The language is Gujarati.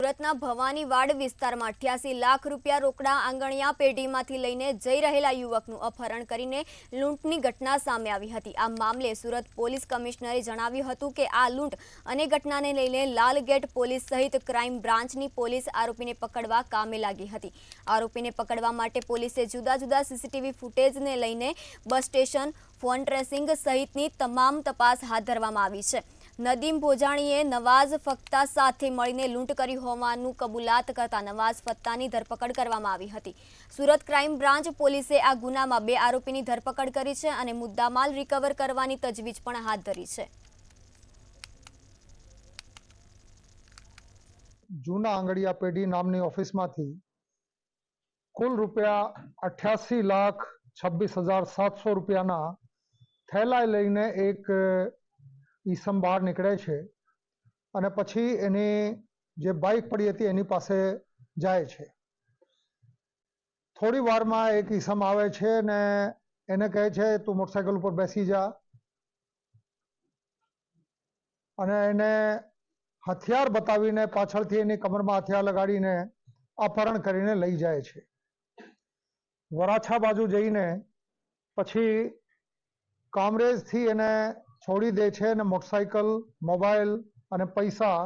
સુરતના ભવાનીવાડ વિસ્તારમાં 88 લાખ રૂપિયા રોકડા આંગણિયા પેઢીમાંથી લઈને જઈ રહેલા યુવકનું અપહરણ કરીને લૂંટની ઘટના સામે આવી હતી। આ મામલે સુરત પોલીસ કમિશનરે જણાવ્યું હતું કે આ લૂંટ અને ઘટનાને લઈને લાલગેટ પોલીસ સહિત ક્રાઇમ બ્રાન્ચની પોલીસ આરોપીને પકડવા કામે લાગી હતી। આરોપીને પકડવા માટે પોલીસે જુદા જુદા સીસીટીવી ફૂટેજને લઈને બસ સ્ટેશન, ફોન ટ્રેસિંગ સહિતની તમામ તપાસ હાથ ધરવામાં આવી છે। નદીમ ભોજાણીએ નવાઝ ફત્તા સાથે મળીને લૂંટ કરી હોવાનું કબૂલાત કરતા નવાઝ ફત્તાની ધરપકડ કરવામાં આવી હતી। સુરત ક્રાઇમ બ્રાન્ચ પોલીસે આ ગુનામાં 2 આરોપીની ધરપકડ કરી છે અને મુદ્દામાલ રિકવર કરવાની તજવીજ પણ હાથ ધરી છે। જૂના આંગડિયા પેઢી નામની ઓફિસમાંથી કુલ રૂપિયા 88,26,700 રૂપિયાના થેલા લઈને એક ઈસમ બહાર નીકળે છે અને પછી એની જે બાઇક પડી હતી એની પાસે જાય છે। થોડી વારમાં એક ઈસમ આવે છે ને એને કહે છે તું મોટરસાઇકલ ઉપર બેસી જા અને એને હથિયાર બતાવીને પાછળથી એની કમરમાં હથિયાર લગાડીને અપહરણ કરીને લઈ જાય છે। વરાછા બાજુ જઈને પછી કામરેજથી એને છોડી દે છે અને મોટરસાઇકલ, મોબાઈલ અને પૈસા